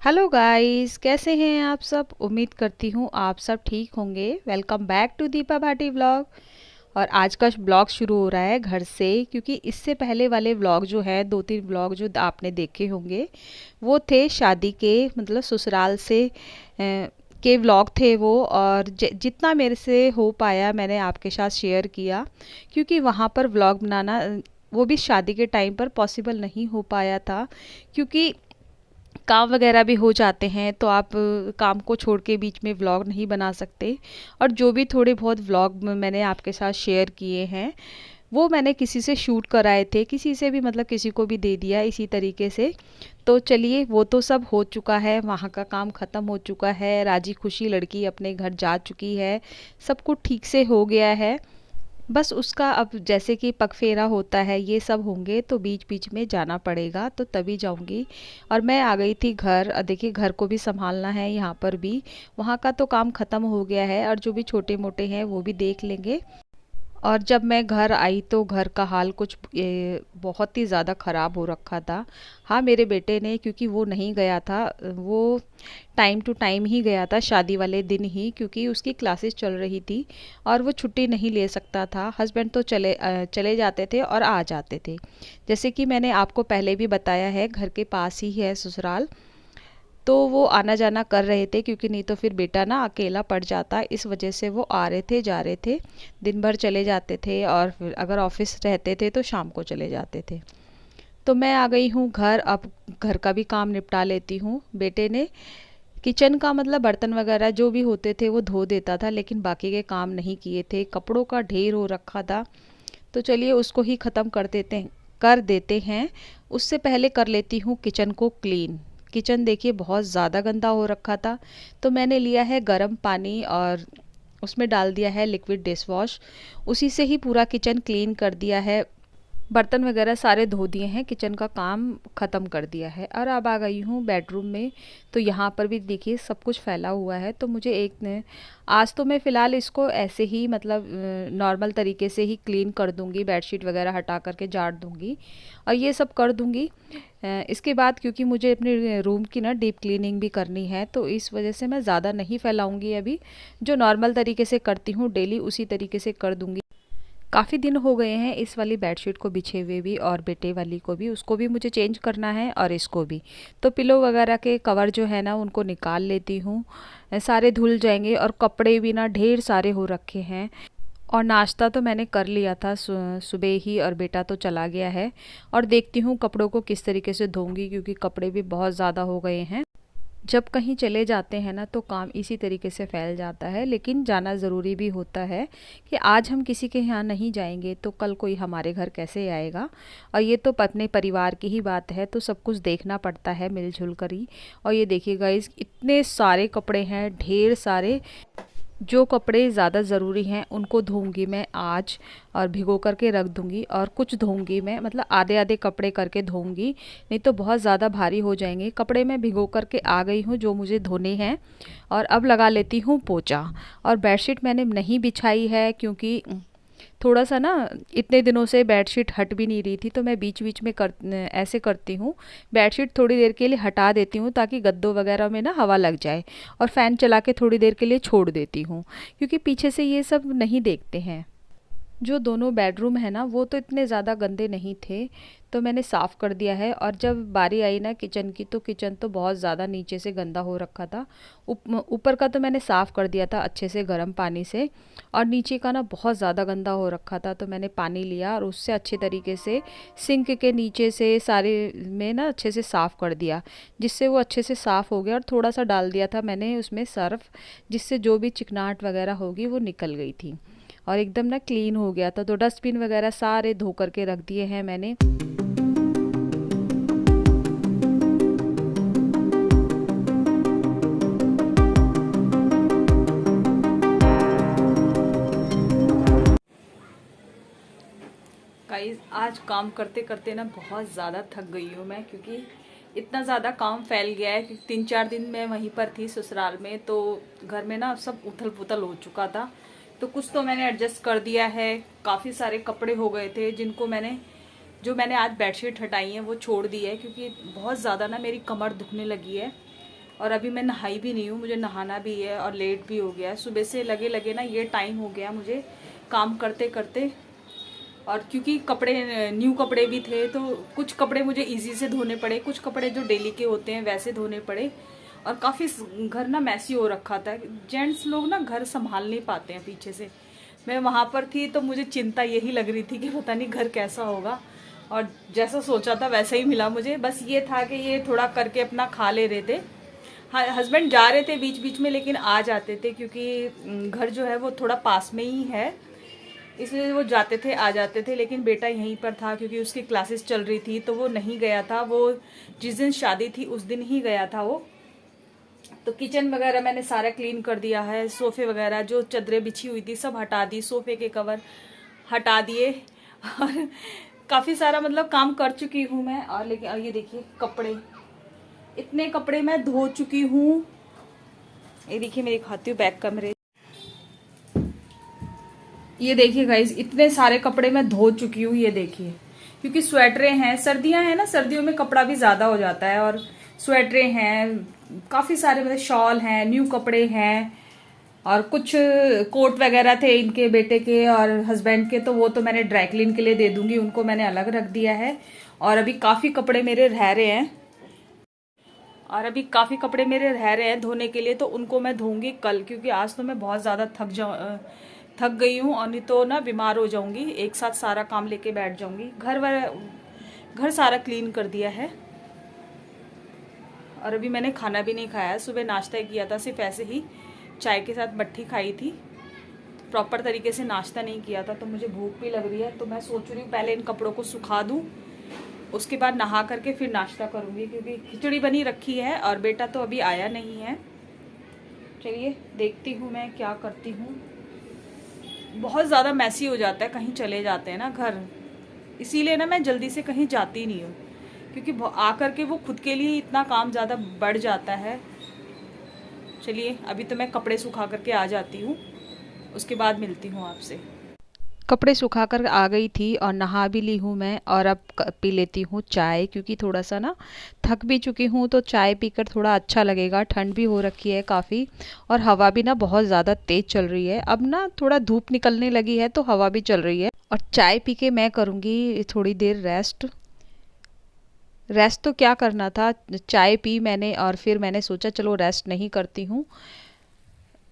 Hello guys, कैसे हैं आप सब। उम्मीद करती हूँ आप सब ठीक होंगे। Welcome back to Deepa Bhati vlog. और आज का ब्लॉग शुरू हो रहा है घर से, क्योंकि इससे पहले वाले व्लॉग जो है, 2-3 व्लॉग जो आपने देखे होंगे वो थे शादी के, मतलब ससुराल से के व्लॉग थे वो। और जितना मेरे से हो पाया मैंने आपके साथ शेयर किया, क्योंकि वहाँ पर व्लॉग बनाना वो भी शादी के टाइम पर पॉसिबल नहीं हो पाया था, क्योंकि काम वगैरह भी हो जाते हैं, तो आप काम को छोड़ के बीच में व्लॉग नहीं बना सकते। और जो भी थोड़े बहुत व्लॉग मैंने आपके साथ शेयर किए हैं वो मैंने किसी से शूट कराए थे, किसी से भी मतलब किसी को भी दे दिया इसी तरीके से। तो चलिए, वो तो सब हो चुका है, वहाँ का काम ख़त्म हो चुका है, राजी खुशी लड़की अपने घर जा चुकी है, सब कुछ ठीक से हो गया है। बस उसका अब जैसे कि पगफेरा होता है, ये सब होंगे तो बीच बीच में जाना पड़ेगा, तो तभी जाऊंगी। और मैं आ गई थी घर। देखिए, घर को भी संभालना है, यहाँ पर भी। वहाँ का तो काम ख़त्म हो गया है, और जो भी छोटे मोटे हैं वो भी देख लेंगे। और जब मैं घर आई तो घर का हाल कुछ बहुत ही ज़्यादा ख़राब हो रखा था। हाँ, मेरे बेटे ने, क्योंकि वो नहीं गया था, वो टाइम टू टाइम ही गया था, शादी वाले दिन ही, क्योंकि उसकी क्लासेस चल रही थी और वो छुट्टी नहीं ले सकता था। हस्बैंड तो चले जाते थे और आ जाते थे। जैसे कि मैंने आपको पहले भी बताया है, घर के पास ही है ससुराल। तो वो आना जाना कर रहे थे, क्योंकि नहीं तो फिर बेटा ना अकेला पड़ जाता, इस वजह से वो आ रहे थे जा रहे थे। दिन भर चले जाते थे, और फिर अगर ऑफिस रहते थे तो शाम को चले जाते थे। तो मैं आ गई हूँ घर। अब घर का भी काम निपटा लेती हूँ। बेटे ने किचन का, मतलब बर्तन वगैरह जो भी होते थे वो धो देता था, लेकिन बाकी के काम नहीं किए थे। कपड़ों का ढेर हो रखा था, तो चलिए उसको ही ख़त्म कर देते हैं। उससे पहले कर लेती हूँ किचन को क्लीन। किचन देखिए बहुत ज़्यादा गंदा हो रखा था, तो मैंने लिया है गर्म पानी और उसमें डाल दिया है लिक्विड डिश वॉश। उसी से ही पूरा किचन क्लीन कर दिया है। बर्तन वगैरह सारे धो दिए हैं, किचन का काम ख़त्म कर दिया है। और अब आ गई हूँ बेडरूम में। तो यहाँ पर भी देखिए सब कुछ फैला हुआ है, तो मुझे एक ने आज तो मैं फ़िलहाल इसको ऐसे ही, मतलब नॉर्मल तरीके से ही क्लीन कर दूँगी, बेडशीट वगैरह हटा करके झाड़ दूँगी और ये सब कर दूँगी। इसके बाद क्योंकि मुझे अपने रूम की ना डीप क्लीनिंग भी करनी है, तो इस वजह से मैं ज़्यादा नहीं फैलाऊँगी अभी। जो नॉर्मल तरीके से करती हूँ डेली, उसी तरीके से कर दूँगी। काफ़ी दिन हो गए हैं इस वाली बेडशीट को बिछे हुए भी, और बेटे वाली को भी, उसको भी मुझे चेंज करना है और इसको भी। तो पिलो वगैरह के कवर जो है ना उनको निकाल लेती हूँ, सारे धुल जाएंगे। और कपड़े भी ना ढेर सारे हो रखे हैं। और नाश्ता तो मैंने कर लिया था सुबह ही, और बेटा तो चला गया है। और देखती हूँ कपड़ों को किस तरीके से धोऊंगी, क्योंकि कपड़े भी बहुत ज़्यादा हो गए हैं। जब कहीं चले जाते हैं ना तो काम इसी तरीके से फैल जाता है, लेकिन जाना ज़रूरी भी होता है कि आज हम किसी के यहाँ नहीं जाएंगे तो कल कोई हमारे घर कैसे आएगा। और ये तो अपने परिवार की ही बात है, तो सब कुछ देखना पड़ता है मिलजुल कर ही। और ये देखिएगा, इस इतने सारे कपड़े हैं, ढेर सारे। जो कपड़े ज़्यादा ज़रूरी हैं उनको धोऊंगी मैं आज, और भिगो करके रख दूंगी। और कुछ धोऊंगी मैं, मतलब आधे आधे कपड़े करके धोऊंगी, नहीं तो बहुत ज़्यादा भारी हो जाएंगे। कपड़े मैं भिगो करके आ गई हूँ जो मुझे धोने हैं। और अब लगा लेती हूँ पोंछा। और बेडशीट मैंने नहीं बिछाई है, क्योंकि थोड़ा सा ना इतने दिनों से बेडशीट हट भी नहीं रही थी, तो मैं बीच बीच में ऐसे करती हूँ, बेडशीट थोड़ी देर के लिए हटा देती हूँ ताकि गद्दों वगैरह में ना हवा लग जाए, और फ़ैन चला के थोड़ी देर के लिए छोड़ देती हूँ, क्योंकि पीछे से ये सब नहीं देखते हैं। जो दोनों बेडरूम है ना वो तो इतने ज़्यादा गंदे नहीं थे, तो मैंने साफ़ कर दिया है। और जब बारी आई ना किचन की, तो किचन तो बहुत ज़्यादा नीचे से गंदा हो रखा था। ऊपर का तो मैंने साफ़ कर दिया था अच्छे से गर्म पानी से, और नीचे का ना बहुत ज़्यादा गंदा हो रखा था, तो मैंने पानी लिया और उससे अच्छे तरीके से सिंक के नीचे से सारे में ना अच्छे से साफ़ कर दिया, जिससे वो अच्छे से साफ़ हो गया। और थोड़ा सा डाल दिया था मैंने उसमें सर्फ, जिससे जो भी चिकनाहट वगैरह होगी वो निकल गई थी, और एकदम ना क्लीन हो गया था। तो डस्टबिन वगैरह सारे धो करके रख दिए हैं मैंने। गाइस, आज काम करते करते ना बहुत ज़्यादा थक गई हूँ मैं, क्योंकि इतना ज़्यादा काम फैल गया है कि 3-4 दिन मैं वहीं पर थी ससुराल में, तो घर में ना सब उथल पुथल हो चुका था। तो कुछ तो मैंने एडजस्ट कर दिया है। काफ़ी सारे कपड़े हो गए थे जिनको जो मैंने आज बेडशीट हटाई है वो छोड़ दी है, क्योंकि बहुत ज़्यादा ना मेरी कमर दुखने लगी है। और अभी मैं नहाई भी नहीं हूँ, मुझे नहाना भी है और लेट भी हो गया है। सुबह से लगे लगे ना ये टाइम हो गया मुझे काम करते करते। और क्योंकि कपड़े न्यू कपड़े भी थे तो कुछ कपड़े मुझे इजी से धोने पड़े, कुछ कपड़े जो डेली के होते हैं वैसे धोने पड़े। और काफ़ी घर ना मैसी हो रखा था, जेंट्स लोग ना घर संभाल नहीं पाते हैं पीछे से। मैं वहाँ पर थी तो मुझे चिंता यही लग रही थी कि पता नहीं घर कैसा होगा, और जैसा सोचा था वैसा ही मिला मुझे। बस ये था कि ये थोड़ा करके अपना खा ले रहे थे। हाँ, हस्बैंड जा रहे थे बीच बीच में लेकिन आ जाते थे, क्योंकि घर जो है वो थोड़ा पास में ही है, इसलिए वो जाते थे आ जाते थे। लेकिन बेटा यहीं पर था क्योंकि उसकी क्लासेस चल रही थी तो वो नहीं गया था। वो जिस दिन शादी थी उस दिन ही गया था वो। तो किचन वगैरह मैंने सारा क्लीन कर दिया है, सोफे वगैरह जो चादरें बिछी हुई थी सब हटा दी, सोफे के कवर हटा दिए और काफ़ी सारा मतलब काम कर चुकी हूँ मैं। और लेकिन और ये देखिए कपड़े, इतने कपड़े मैं धो चुकी हूँ। ये देखिए मैं दिखाती हूँ बैक कमरे, ये देखिए गाइज इतने सारे कपड़े मैं धो चुकी हूँ। ये देखिए क्योंकि स्वेटरें हैं, सर्दियां हैं ना, सर्दियों में कपड़ा भी ज्यादा हो जाता है। और स्वेटरें हैं काफी सारे, मतलब शॉल हैं, न्यू कपड़े हैं, और कुछ कोट वगैरह थे इनके बेटे के और हस्बैंड के, तो वो तो मैंने ड्राई क्लीन के लिए दे दूंगी, उनको मैंने अलग रख दिया है। और अभी काफी कपड़े मेरे रह रहे हैं, धोने के लिए, तो उनको मैं धोऊंगी कल, क्योंकि आज तो मैं बहुत ज़्यादा थक गई हूँ। और नहीं तो ना बीमार हो जाऊंगी, एक साथ सारा काम लेके बैठ जाऊंगी। घर सारा क्लीन कर दिया है। और अभी मैंने खाना भी नहीं खाया, सुबह नाश्ता किया था, सिर्फ ऐसे ही चाय के साथ मट्ठी खाई थी, प्रॉपर तरीके से नाश्ता नहीं किया था। तो मुझे भूख भी लग रही है, तो मैं सोच रही हूँ पहले इन कपड़ों को सुखा दूँ, उसके बाद नहा करके फिर नाश्ता करूँगी, क्योंकि खिचड़ी बनी रखी है और बेटा तो अभी आया नहीं है। चलिए देखती हूँ मैं क्या करती हूँ। बहुत ज़्यादा मैसी हो जाता है कहीं चले जाते हैं ना घर, इसीलिए ना मैं जल्दी से कहीं जाती नहीं हूँ, क्योंकि आकर के वो खुद के लिए इतना काम ज़्यादा बढ़ जाता है। चलिए अभी तो मैं कपड़े सुखा करके आ जाती हूँ, उसके बाद मिलती हूँ आपसे। कपड़े सुखाकर आ गई थी और नहा भी ली हूँ मैं, और अब पी लेती हूँ चाय, क्योंकि थोड़ा सा ना थक भी चुकी हूँ, तो चाय पीकर थोड़ा अच्छा लगेगा। ठंड भी हो रखी है काफ़ी, और हवा भी ना बहुत ज़्यादा तेज़ चल रही है। अब ना थोड़ा धूप निकलने लगी है तो हवा भी चल रही है। और चाय पी के मैं करूँगी थोड़ी देर रेस्ट तो क्या करना था, चाय पी मैंने और फिर मैंने सोचा चलो रेस्ट नहीं करती हूँ।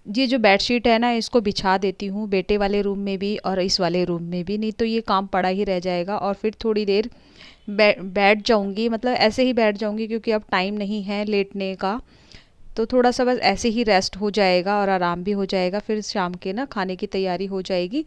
ये जो बेडशीट है ना इसको बिछा देती हूँ, बेटे वाले रूम में भी और इस वाले रूम में भी, नहीं तो ये काम पड़ा ही रह जाएगा। और फिर थोड़ी देर बैठ जाऊँगी, मतलब ऐसे ही बैठ जाऊँगी, क्योंकि अब टाइम नहीं है लेटने का। तो थोड़ा सा बस ऐसे ही रेस्ट हो जाएगा और आराम भी हो जाएगा, फिर शाम के ना खाने की तैयारी हो जाएगी।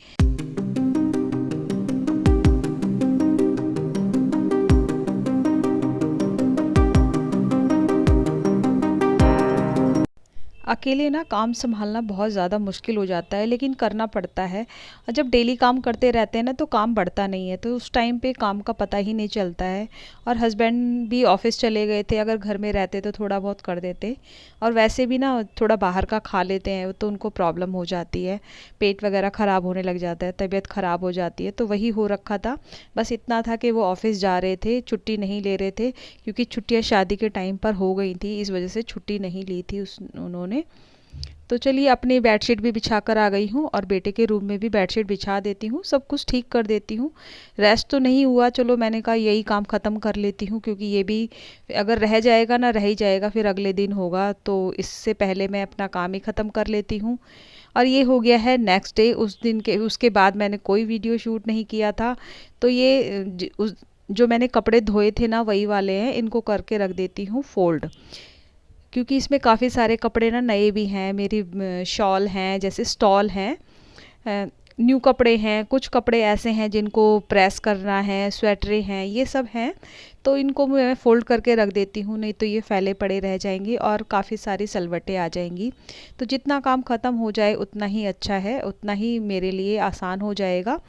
अकेले ना काम संभालना बहुत ज़्यादा मुश्किल हो जाता है, लेकिन करना पड़ता है। और जब डेली काम करते रहते हैं ना तो काम बढ़ता नहीं है, तो उस टाइम पे काम का पता ही नहीं चलता है। और हस्बैंड भी ऑफिस चले गए थे, अगर घर में रहते तो थोड़ा बहुत कर देते। और वैसे भी ना थोड़ा बाहर का खा लेते हैं तो उनको प्रॉब्लम हो जाती है, पेट वगैरह ख़राब होने लग जाता है, तबीयत ख़राब हो जाती है, तो वही हो रखा था। बस इतना था कि वो ऑफिस जा रहे थे, छुट्टी नहीं ले रहे थे, क्योंकि छुट्टियाँ शादी के टाइम पर हो गई थी, इस वजह से छुट्टी नहीं ली थी उन्होंने। तो चलिए अपनी बेडशीट भी बिछा कर आ गई हूँ, और बेटे के रूम में भी बेडशीट बिछा देती हूँ, सब कुछ ठीक कर देती हूँ। रेस्ट तो नहीं हुआ, चलो मैंने कहा यही काम ख़त्म कर लेती हूँ, क्योंकि ये भी अगर रह जाएगा ना रह ही जाएगा, फिर अगले दिन होगा, तो इससे पहले मैं अपना काम ही ख़त्म कर लेती हूँ। और ये हो गया है नेक्स्ट डे, उस दिन के उसके बाद मैंने कोई वीडियो शूट नहीं किया था। तो ये जो मैंने कपड़े धोए थे ना वही वाले हैं, इनको करके रख देती हूँ फोल्ड, क्योंकि इसमें काफ़ी सारे कपड़े ना नए भी हैं, मेरी शॉल हैं, जैसे स्टॉल हैं, न्यू कपड़े हैं, कुछ कपड़े ऐसे हैं जिनको प्रेस करना है, स्वेटरें हैं, ये सब हैं। तो इनको मैं फ़ोल्ड करके रख देती हूँ, नहीं तो ये फैले पड़े रह जाएंगे और काफ़ी सारी सलवटें आ जाएंगी। तो जितना काम ख़त्म हो जाए उतना ही अच्छा है, उतना ही मेरे लिए आसान हो जाएगा।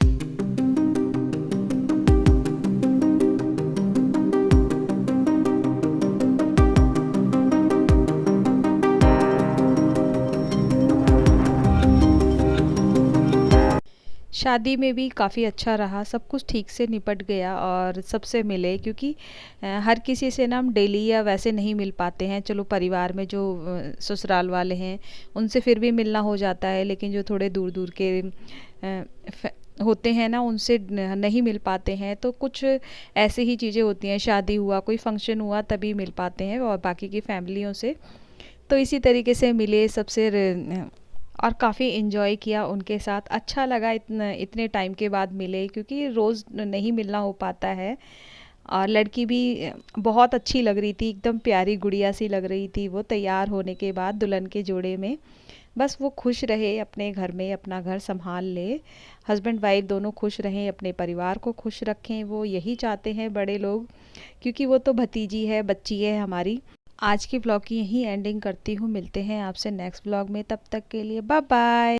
शादी में भी काफ़ी अच्छा रहा, सब कुछ ठीक से निपट गया और सबसे मिले, क्योंकि हर किसी से ना हम डेली या वैसे नहीं मिल पाते हैं। चलो परिवार में जो ससुराल वाले हैं उनसे फिर भी मिलना हो जाता है, लेकिन जो थोड़े दूर दूर के होते हैं ना, उनसे नहीं मिल पाते हैं। तो कुछ ऐसे ही चीज़ें होती हैं, शादी हुआ, कोई फंक्शन हुआ तभी मिल पाते हैं, और बाकी की फैमिलियों से तो इसी तरीके से मिले सबसे और काफ़ी इन्जॉय किया उनके साथ। अच्छा लगा इतने इतने टाइम के बाद मिले, क्योंकि रोज़ नहीं मिलना हो पाता है। और लड़की भी बहुत अच्छी लग रही थी, एकदम प्यारी गुड़िया सी लग रही थी वो तैयार होने के बाद दुल्हन के जोड़े में। बस वो खुश रहे अपने घर में, अपना घर संभाल ले, हस्बैंड वाइफ दोनों खुश रहें, अपने परिवार को खुश रखें, वो यही चाहते हैं बड़े लोग, क्योंकि वो तो भतीजी है, बच्ची है हमारी। आज की व्लॉग की यहीं एंडिंग करती हूँ, मिलते हैं आपसे नेक्स्ट व्लॉग में, तब तक के लिए बाय बाय।